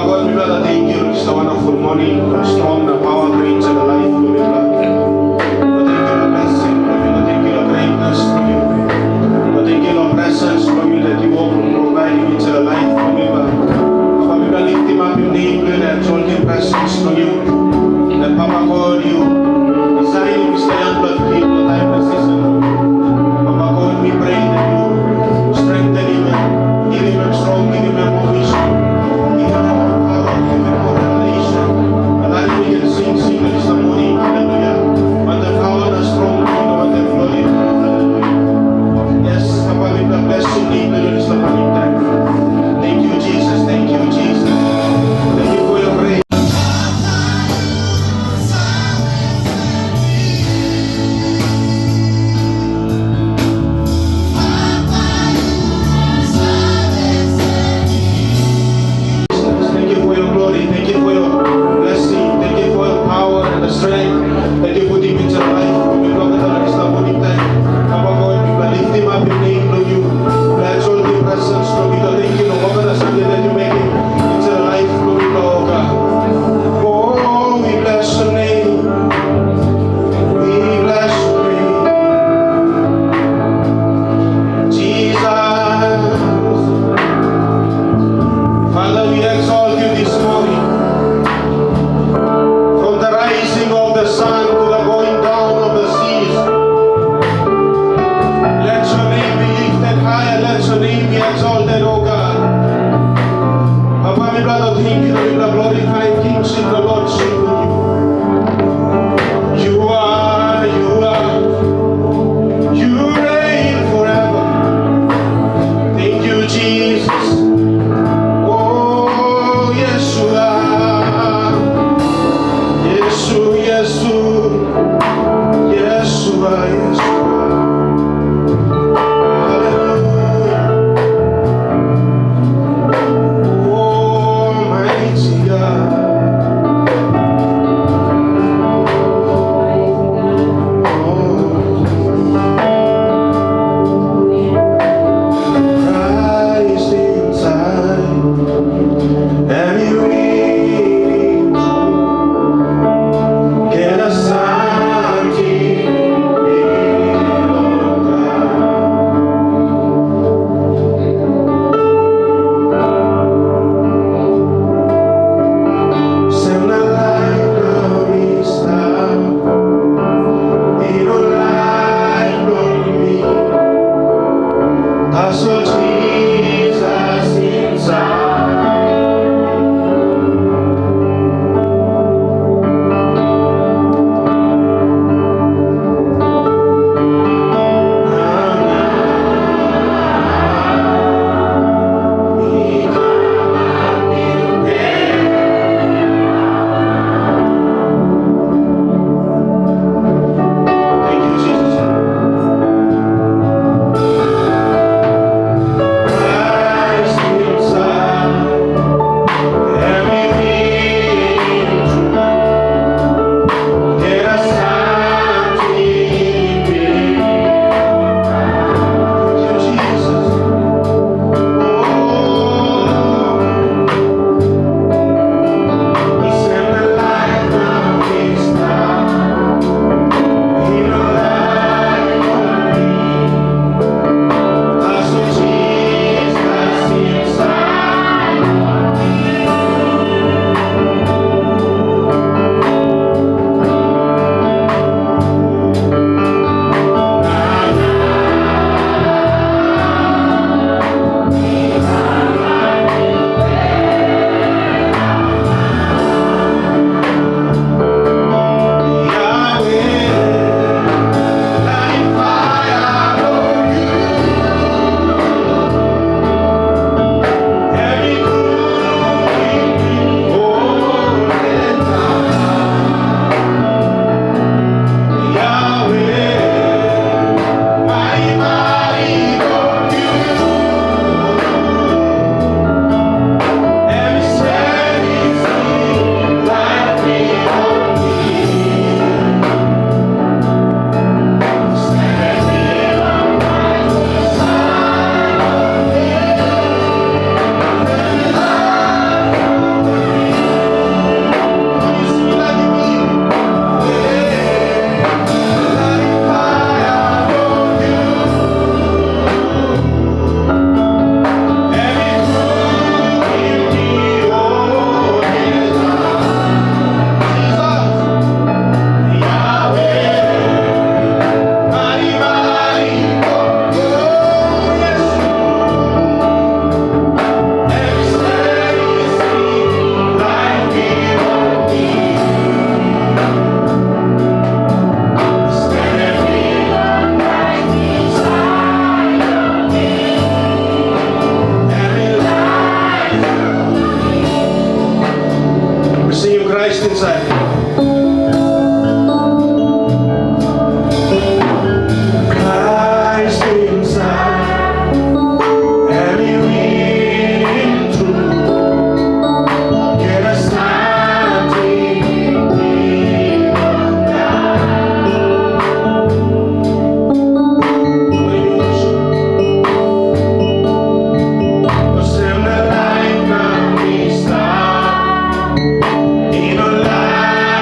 God, we brother, thank you. It's a wonderful morning. Strong, the power brings to the life of the brother. But thank you, Lord, blessing from you. Thank you, Lord, greatness from you. But thank you, Lord, presence from you that you will provide into the life of the brother. Papa, we brother, lift him up your name, good and exalted presence from you. That Papa God, you design him, Mr. Youngblood, to keep the time and season. Papa God, we pray that you strengthen him and give him a strong, give him a more vision, give him more power, give him more revelation. And that we can sing this morning, hallelujah. But the power and the strong, you know, and the glory, hallelujah. Yes, Papa, we bless your name, and this morning time. Thank you, Jesus, thank you, Jesus. Thank you for your grace. Thank you for your glory. Thank you for your blessing. Thank you for your power and the strength that you put him into life. We love the this morning time. Papa God, we lift him up in name of you. Let's all give presence from you. Thank you, Lord, for the Sunday that you make him into the life of you, Lord God. Oh, we bless your name. We bless your name. Jesus. Father, we exalt you this morning. From the rising of the sun to the going down of the seas, let your name be lifted higher, let your name be exalted, O God. Papa, my brother, thank you for the glorified kingship, the Lordship of you. You reign forever. Thank you, Jesus. Oh, Yeshua, Yeshua, hallelujah. Almighty God, Christ inside. Christ inside, and He will through. Get us standing in the life now we start. In a life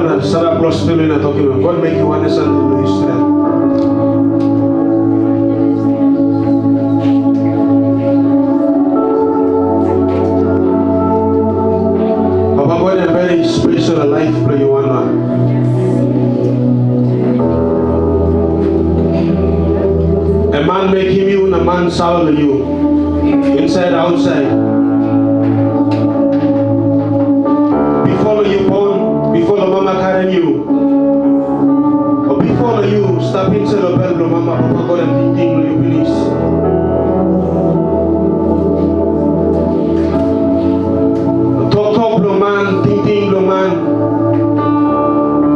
na Santa Claus tuloy na talking about. God make you understand the Israel. Papa God a very special life for you one man. A man make him you and a man solve you. Inside outside. Before you born, before the mama carrying you. Or before you step inside the bedroom, mama, papa God and think you please. Talk the man, think the man.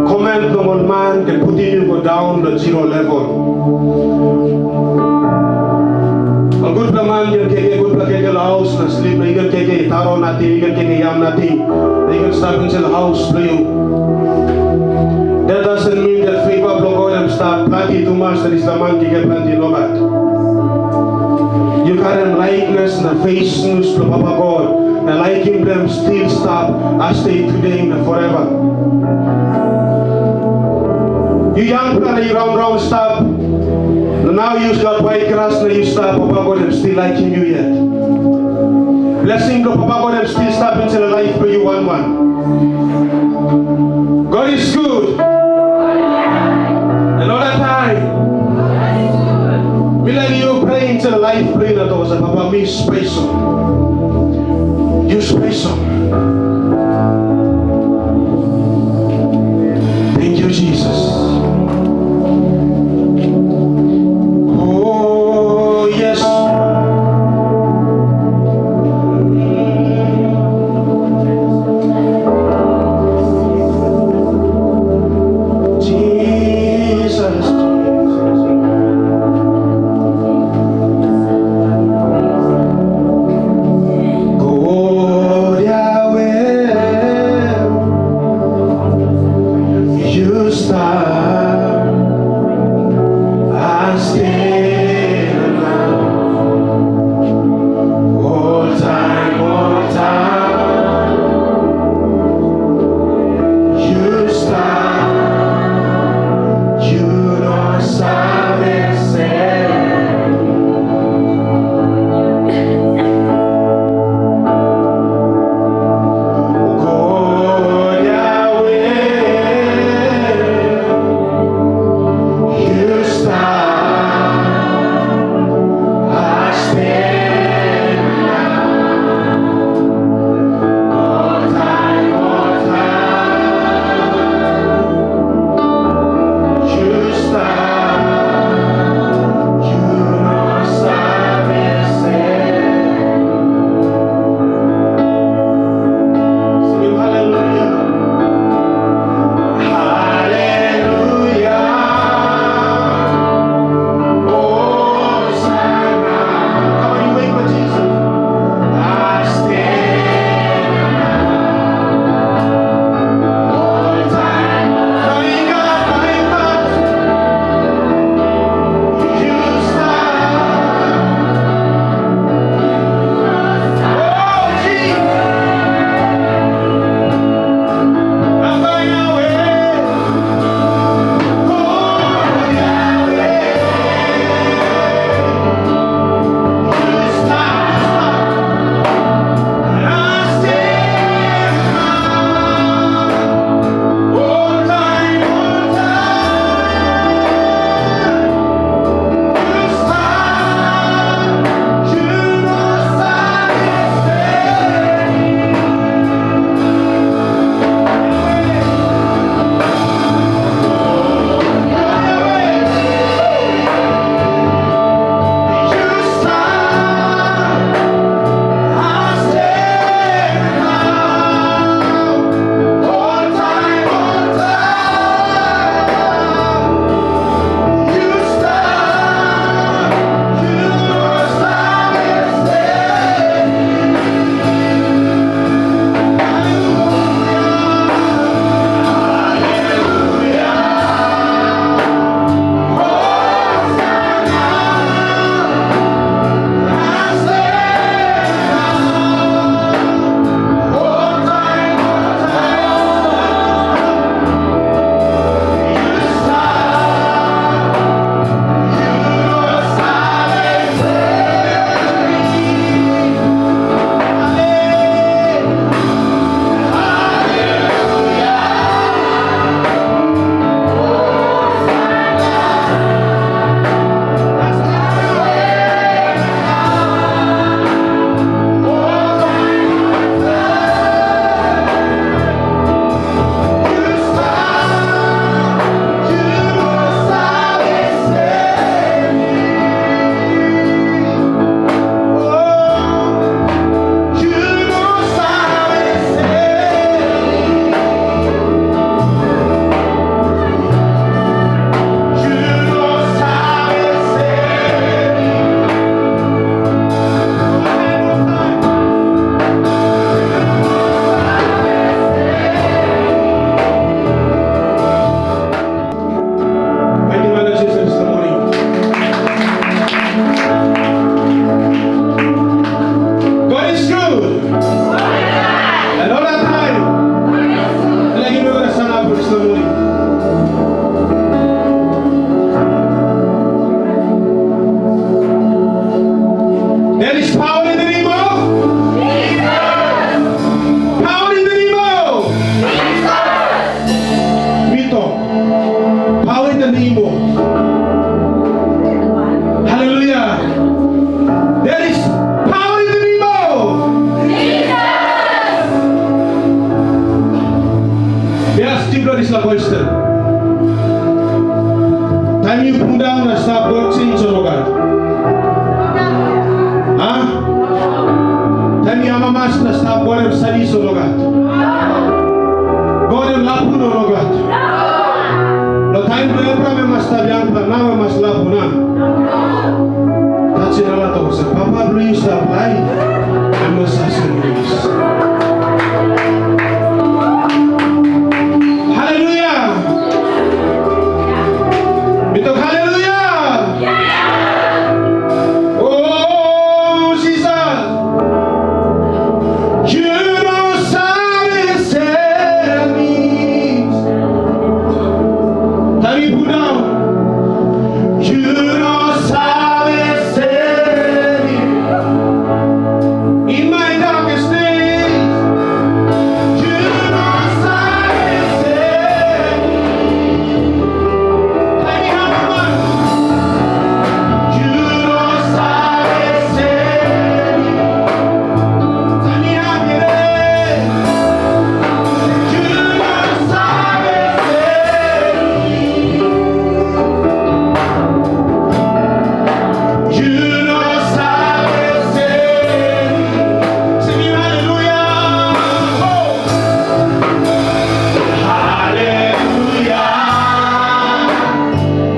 Comment the one man can put you go down the 0 level. A good man can take a good plug house and sleep. They can take a taro nothing, you can take a yam nothing. They can stop inside the house for you. That doesn't mean that favor of God and start plenty too much that is the man can get plenty no bad. You carry likeness and face news to Papa God. And liking them still stop as they today and forever. You young people, you round stop. Now you got white grass and you stop, Papa God, I'm still liking you yet. Blessing God, Papa God, I'm still stopping till the life for you one. God is good. And all the time. We let you pray into the life for you that was Papa, me special. You special. Thank you, Jesus. is la boyster. Time you put down and start boxing, so no God. Huh? Time you amamas na start boxing, study, so no God. God and lapu no God. The time to ever me must have young, but now I must lapu na. That's in a lot of us. Papa brings the life. I must ask you this. Hallelujah! Bitok hallelujah! Oh, Jesus! You know silence enemies. Time you put down. You know silence enemies. In my darkest days, you know silence enemies. Let me have a man. You know silence enemies. Let me have it. You know silence enemies. You know silence enemies. Sing it, hallelujah. Oh. Hallelujah.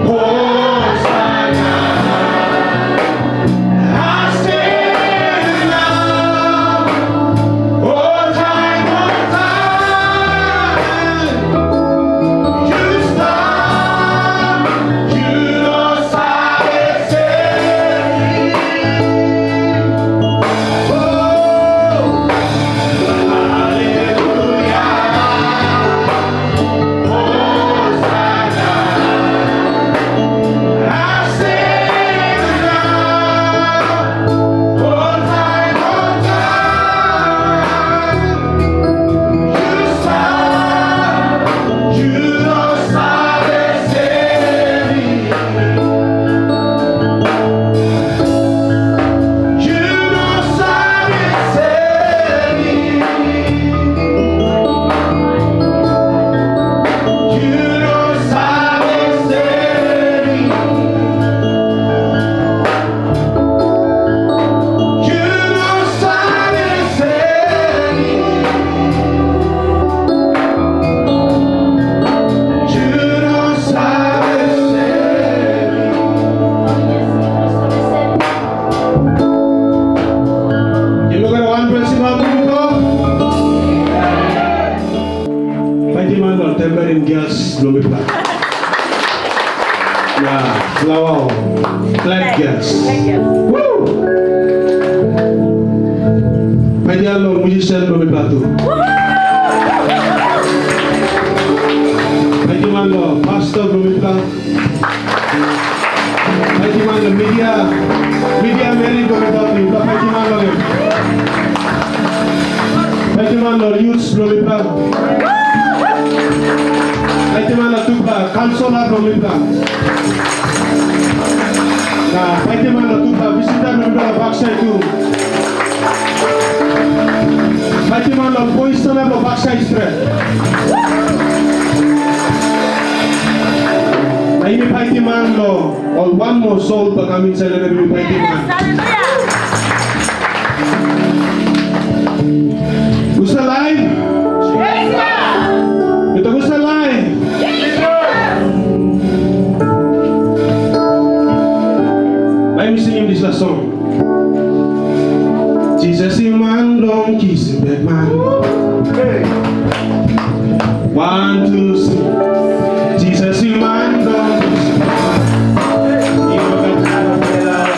Hosanna. I stand now. Oh, time. You stop. You know silence enemies. Oh, hallelujah. Hosanna. I stand now. Oh, time. You stop. You know silence enemies. You know silence enemies. You know silence enemies. You know silence enemies. You know silence enemies. You look at one person out there, Mighty man of tempering gas, blow me back. Yeah, flower, flat gas. Woo! Mighty man of musician, blow me back too. Mighty man of pastor, blow me back. Mighty man of media many, blow me back too. Mighty man of him. Mighty man of youth, blow me back. Mighty man of Tupa, counselor, blow me back. Nah, mighty man of Tupa, visitor, blow me back, backside too. Mighty man of boys, son of backside straight. Mighty man of or one more soul, but I'm inside of every mighty man. Who's alive? Ito who's alive? Let me sing him this last song. Jesus in man, don't kiss him, bad man. 1, 2, 3. Jesus in man, don't kiss him. You know that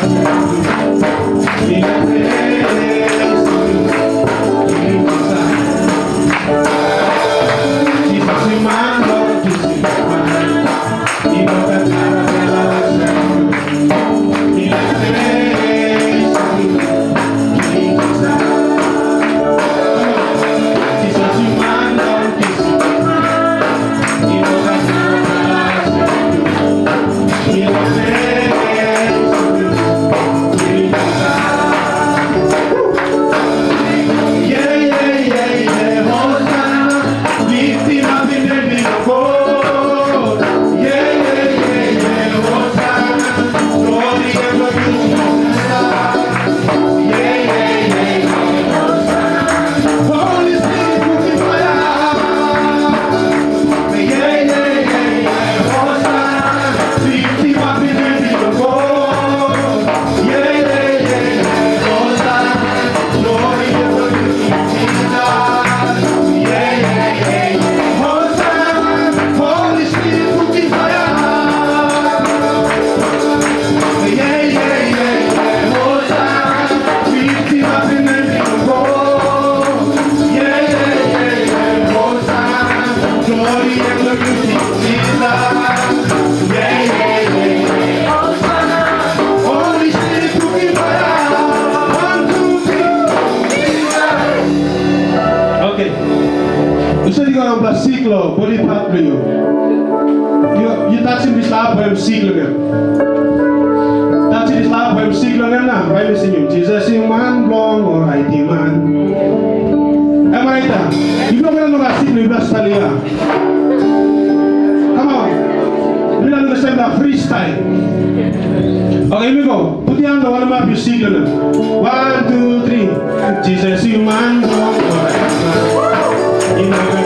Ciclo, body part beliau. You touching this lap by ciclo kan? Touching this lap by ciclo kan na? By listening, Jesus yung man blong or IT man. Am I right? You know when I'm ciclo yung best talia. Come on, we don't understand that freestyle. Okay, here we go. Put your hand on one map, you ciclo na. 1, 2, 3. Jesus yung man blong or IT man. You know when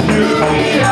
you.